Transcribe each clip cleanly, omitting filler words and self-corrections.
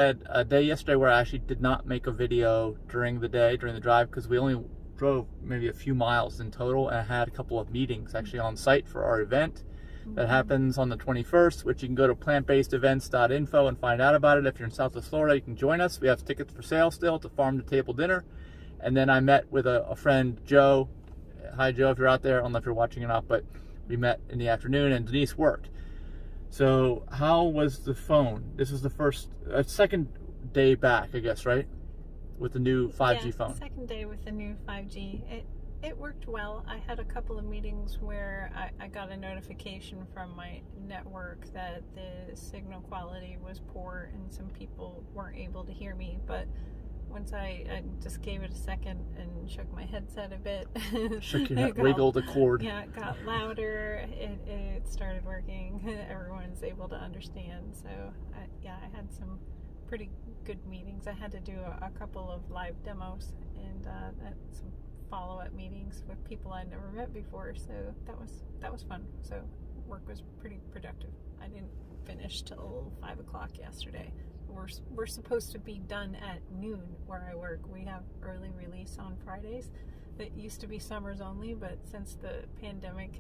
had a day yesterday where I actually did not make a video during the day, during the drive, because we only drove maybe a few miles in total, and I had a couple of meetings actually on site for our event that happens on the 21st, which you can go to aPlantBasedDiet.org and find out about it. If you're in Southwest Florida, you can join us. We have tickets for sale still. It's a farm-to-table dinner. And then I met with a friend, Joe. Hi, Joe, if you're out there. I don't know if you're watching or not, but we met in the afternoon, and Denise worked. So how was the phone? This was the second day back, I guess, right? With the new 5G phone. Second day with the new 5G. It worked well. I had a couple of meetings where I got a notification from my network that the signal quality was poor and some people weren't able to hear me. But once I just gave it a second and shook my headset a bit. Wiggled the cord. Yeah, it got louder. It started working. Everyone's able to understand. So, I had some pretty good meetings. I had to do a couple of live demos and some follow-up meetings with people I'd never met before. So that was fun. So work was pretty productive. I didn't finish till 5 o'clock yesterday. We're supposed to be done at noon where I work. We have early release on Fridays. That used to be summers only, but since the pandemic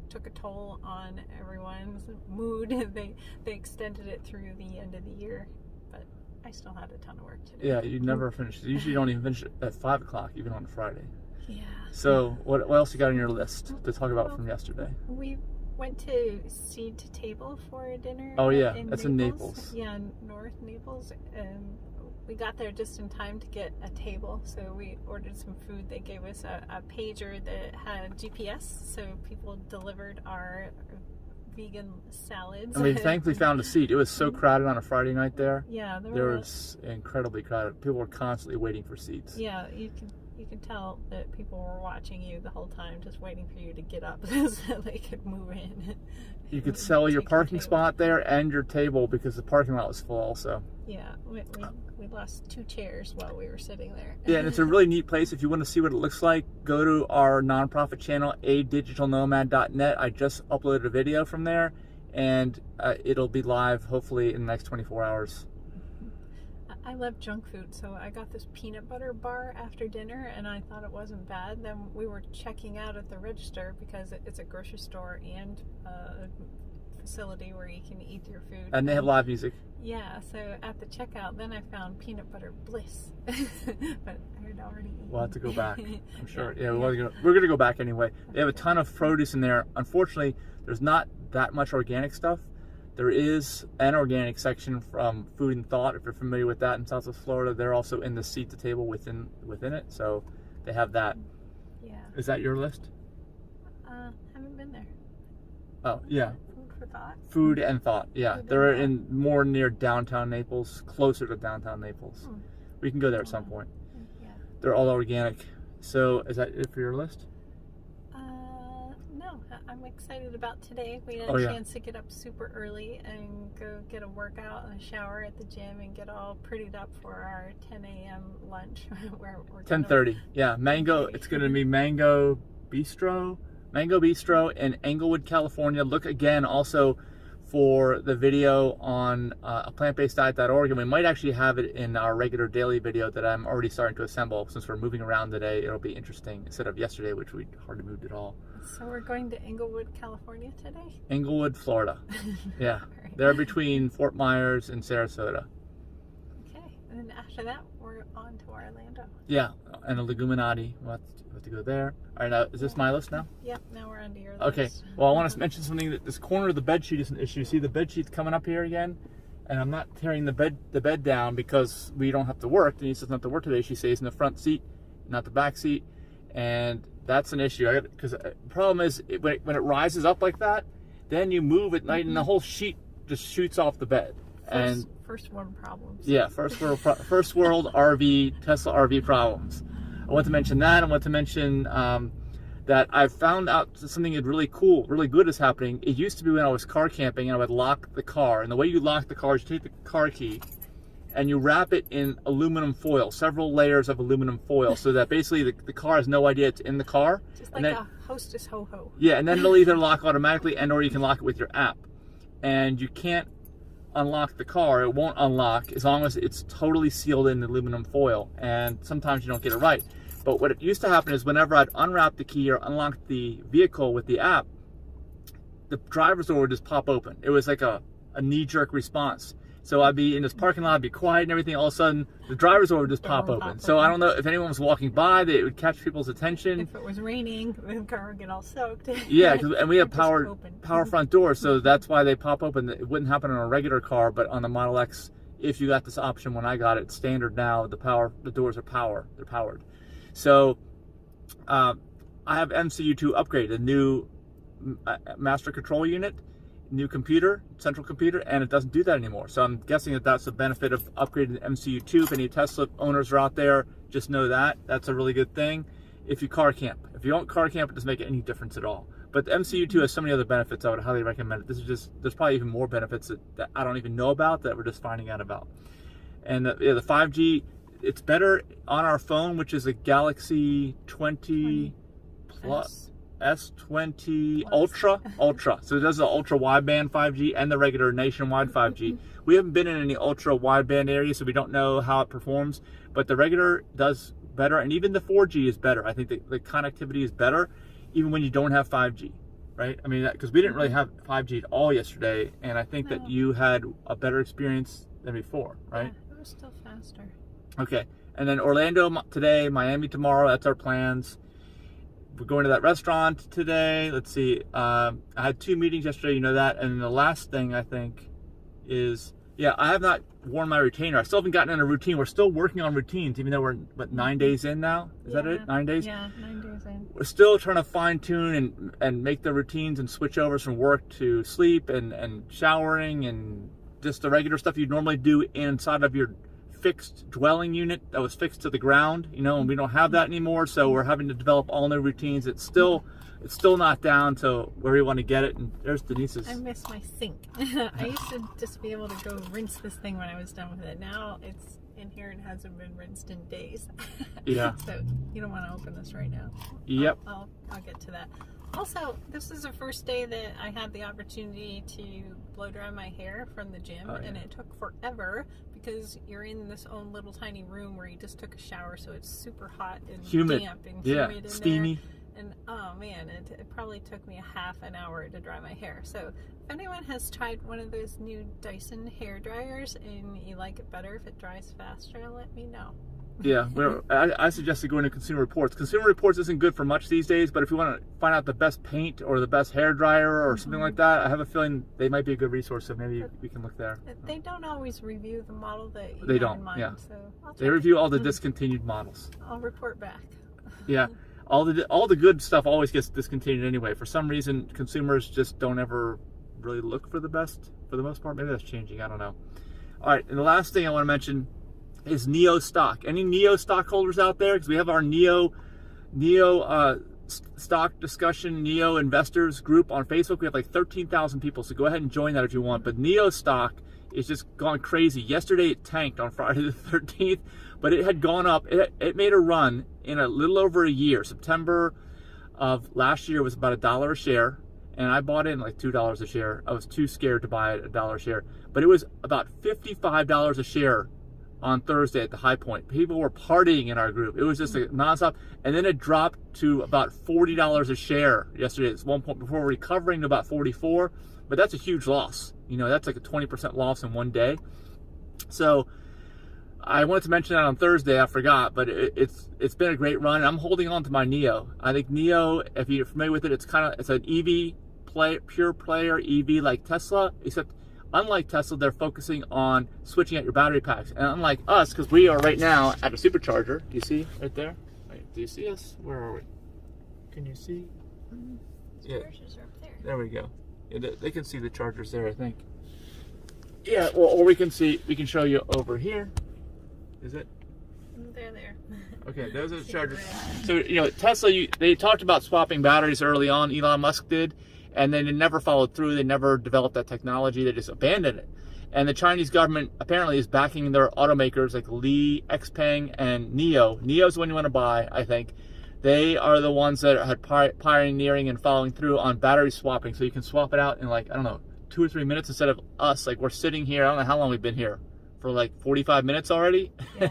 took a toll on everyone's mood, they extended it through the end of the year. But I still had a ton of work to do. Yeah, you never finish. Usually you don't even finish at 5 o'clock, even on Friday. Yeah. So what else you got on your list to talk about from yesterday? We went to Seed to Table for a dinner. Oh yeah, that's in Naples. Yeah, North Naples. We got there just in time to get a table, so we ordered some food. They gave us a pager that had GPS, so people delivered our vegan salads. And we thankfully found a seat. It was so crowded on a Friday night there. Yeah, there was incredibly crowded. People were constantly waiting for seats. Yeah, you can tell that people were watching you the whole time, just waiting for you to get up so they could move in. You could sell your parking spot there and your table because the parking lot was full also. Yeah, we lost 2 chairs while we were sitting there. Yeah, and it's a really neat place. If you want to see what it looks like, go to our nonprofit channel, adigitalnomad.net. I just uploaded a video from there, and it'll be live hopefully in the next 24 hours. I love junk food, so I got this peanut butter bar after dinner, and I thought it wasn't bad. Then we were checking out at the register because it's a grocery store and a facility where you can eat your food. And they have live music. Yeah, so at the checkout, then I found peanut butter bliss, but I had already eaten. We'll have to go back, I'm sure. Yeah, we're going to go back anyway. They have a ton of produce in there. Unfortunately, there's not that much organic stuff. There is an organic section from Food and Thought, if you're familiar with that in Southwest Florida. They're also in the Seed to Table within it, so they have that. Yeah. Is that your list? Haven't been there. Oh, yeah. Food for Thought? Food and Thought, yeah. They're in more near downtown Naples, closer to downtown Naples. We can go there at some point. Yeah. They're all organic. So is that it for your list? No, I'm excited about today. We had a chance to get up super early and go get a workout and a shower at the gym and get all prettied up for our 10 a.m. lunch. Where we're 10:30. Yeah, Mango. It's going to be Mango Bistro in Englewood, California. Look again also for the video on aPlantBasedDiet.org, and we might actually have it in our regular daily video that I'm already starting to assemble. Since we're moving around today, it'll be interesting instead of yesterday, which we hardly moved at all. So we're going to Englewood, California today? Englewood, Florida. Yeah, Right. They're between Fort Myers and Sarasota. Okay, and then after that, we're on to Orlando. Yeah, and a Leguminati. We'll have to go there. All right, now, is this my list now? Yep, now we're on to your list. Okay, well, I want to mention something that this corner of the bed sheet is an issue. See the bed sheet's coming up here again? And I'm not tearing the bed down because we don't have to work. Denise doesn't have to work today. She stays in the front seat, not the back seat. And that's an issue. Because the problem is, when it rises up like that, then you move at night and the whole sheet just shoots off the bed. First world problems. Yeah, first world RV, Tesla RV problems. I want to mention that. I want to mention that I've found out something really cool, really good is happening. It used to be when I was car camping and I would lock the car. And the way you lock the car is you take the car key and you wrap it in aluminum foil, several layers of aluminum foil, so that basically the car has no idea it's in the car. Just like a hostess ho-ho. Yeah, and then it'll either lock automatically and or you can lock it with your app. And you can't unlock the car, it won't unlock as long as it's totally sealed in aluminum foil, and sometimes you don't get it right. But what it used to happen is whenever I'd unwrap the key or unlock the vehicle with the app, the driver's door would just pop open. It was like a knee-jerk response. So I'd be in this parking lot, I'd be quiet and everything, all of a sudden the driver's door would just pop open. So I don't know if anyone was walking by, that it would catch people's attention. If it was raining, the car would get all soaked. Yeah, and we have power front doors, so that's why they pop open. It wouldn't happen on a regular car, but on the Model X, if you got this option when I got it, standard now, the doors are they're powered. So I have MCU2 upgrade, a new master control unit, new computer, central computer, and it doesn't do that anymore. So I'm guessing that that's the benefit of upgrading to MCU2. If any Tesla owners are out there, just know that. That's a really good thing. If you car camp. If you don't car camp, it doesn't make any difference at all. But the MCU2 has so many other benefits, I would highly recommend it. This is just, there's probably even more benefits that I don't even know about that we're just finding out about. And the 5G, it's better on our phone, which is a Galaxy 20 Plus. S20 Ultra. So it does the ultra wideband 5G and the regular nationwide 5G. We haven't been in any ultra wideband areas, so we don't know how it performs, but the regular does better, and even the 4G is better. I think the connectivity is better even when you don't have 5G, right? I mean, because we didn't really have 5G at all yesterday, and I think that you had a better experience than before, right? Yeah, it was still faster. Okay, and then Orlando today, Miami tomorrow, that's our plans. We're going to that restaurant today. Let's see. I had 2 meetings yesterday, you know that. And the last thing I think is, yeah, I have not worn my retainer. I still haven't gotten in a routine. We're still working on routines, even though we're, 9 days in now? Is that it? 9 days? Yeah, 9 days in. We're still trying to fine tune and make the routines and switch overs from work to sleep and showering and just the regular stuff you'd normally do inside of your fixed dwelling unit that was fixed to the ground, you know, and we don't have that anymore, so we're having to develop all new routines. It's still not down to where we want to get it. And there's Denise's. I miss my sink. I used to just be able to go rinse this thing when I was done with it. Now it's in here and hasn't been rinsed in days. Yeah. So you don't want to open this right now. Yep. I'll get to that. Also, this is the first day that I had the opportunity to blow dry my hair from the gym, and it took forever because you're in this own little tiny room where you just took a shower, so it's super hot and humid. Damp and humid in steamy. There. And oh man, it probably took me a half an hour to dry my hair. So if anyone has tried one of those new Dyson hair dryers and you like it better if it dries faster, let me know. Yeah, I suggested going to Consumer Reports. Consumer Reports isn't good for much these days, but if you want to find out the best paint or the best hair dryer or something like that, I have a feeling they might be a good resource, so maybe we can look there. They don't always review the model that you have in mind, so they review all the discontinued models. I'll report back. Yeah, all the good stuff always gets discontinued anyway. For some reason, consumers just don't ever really look for the best for the most part. Maybe that's changing, I don't know. All right, and the last thing I want to mention is NEO stock. Any NEO stockholders out there? Because we have our NEO stock discussion, NEO investors group on Facebook. We have like 13,000 people, so go ahead and join that if you want. But NEO stock is just gone crazy. Yesterday it tanked on Friday the 13th, but it had gone up. It made a run in a little over a year. September of last year was about $1 a share, and I bought in like $2 a share. I was too scared to buy it $1 a share, but it was about $55 a share on Thursday at the high point. People were partying in our group. It was just like nonstop. And then it dropped to about $40 a share yesterday at one point before recovering to about $44. But that's a huge loss. You know, that's like a 20% loss in one day. So I wanted to mention that on Thursday. I forgot, but it's been a great run. I'm holding on to my NEO. I think NEO, if you're familiar with it, it's an EV pure player EV like Tesla, except unlike Tesla, they're focusing on switching out your battery packs. And unlike us, because we are right now at a supercharger. Do you see right there? Wait, do you see us? Where are we? Can you see? Yeah. Chargers are up there. There we go. Yeah, they can see the chargers there, I think. Yeah, well, or we can show you over here. Is it? They're there. Okay, those are the chargers. So, you know, Tesla, they talked about swapping batteries early on, Elon Musk did. And then it never followed through. They never developed that technology. They just abandoned it. And the Chinese government apparently is backing their automakers like Li, Xpeng, and NEO. NEO's the one you want to buy, I think. They are the ones that are pioneering and following through on battery swapping. So you can swap it out in like, I don't know, 2 or 3 minutes instead of us. Like, we're sitting here, I don't know how long we've been here, for like 45 minutes already. Yeah.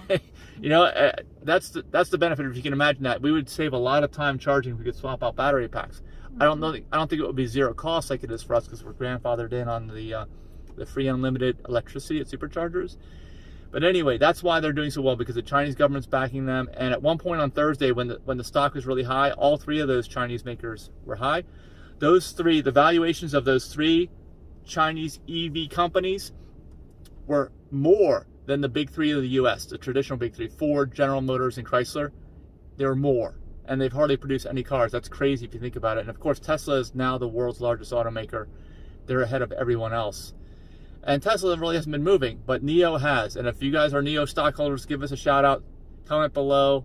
You know, that's the benefit. If you can imagine that, we would save a lot of time charging if we could swap out battery packs. I don't think it would be zero cost like it is for us, because we're grandfathered in on the free unlimited electricity at superchargers. But anyway, that's why they're doing so well, because the Chinese government's backing them. And at one point on Thursday, when the stock was really high, all 3 of those Chinese makers were high. Those 3, the valuations of those 3 Chinese EV companies were more than the big 3 of the U.S., the traditional big 3, Ford, General Motors, and Chrysler. They were more, and they've hardly produced any cars. That's crazy if you think about it. And of course, Tesla is now the world's largest automaker. They're ahead of everyone else. And Tesla really hasn't been moving, but NIO has. And if you guys are NIO stockholders, give us a shout out, comment below,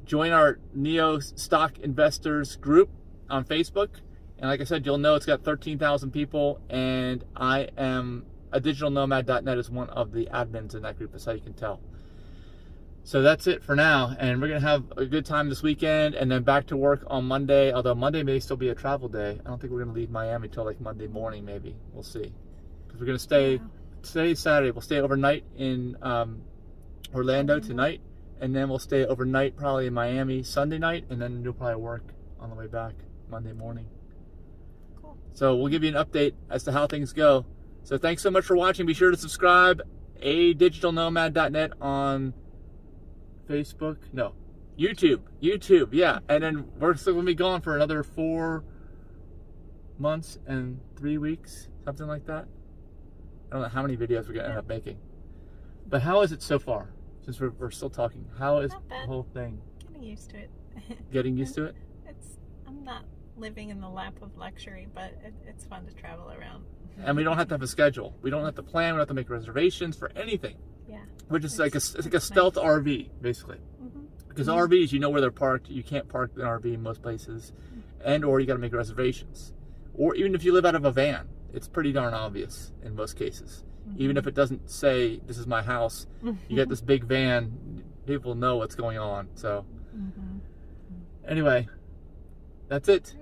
join our NIO stock investors group on Facebook. And like I said, you'll know it's got 13,000 people, and I am digitalnomad.net is one of the admins in that group. That's how you can tell. So that's it for now, and we're gonna have a good time this weekend, and then back to work on Monday. Although Monday may still be a travel day. I don't think we're gonna leave Miami till like Monday morning, maybe. We'll see, because we're gonna stay. Today's Saturday. We'll stay overnight in Orlando tonight, and then we'll stay overnight probably in Miami Sunday night, and then you'll probably work on the way back Monday morning. Cool. So we'll give you an update as to how things go. So thanks so much for watching. Be sure to subscribe. digitalnomad.net on Facebook. No, YouTube. Yeah. And then we're still going to be gone for another 4 months and 3 weeks, something like that. I don't know how many videos we're going to end up making. But how is it so far? Since we're still talking, how is the whole thing? Getting used to it. Getting used to it? I'm not living in the lap of luxury, but it's fun to travel around. And we don't have to have a schedule. We don't have to plan. We don't have to make reservations for anything. Yeah. Which is like a stealth RV, basically. Because RVs, you know where they're parked. You can't park an RV in most places. And or you got to make reservations. Or even if you live out of a van, it's pretty darn obvious in most cases. Even if it doesn't say, this is my house, you got this big van, people know what's going on. So anyway, that's it.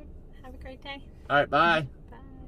Have a great day. All right, bye.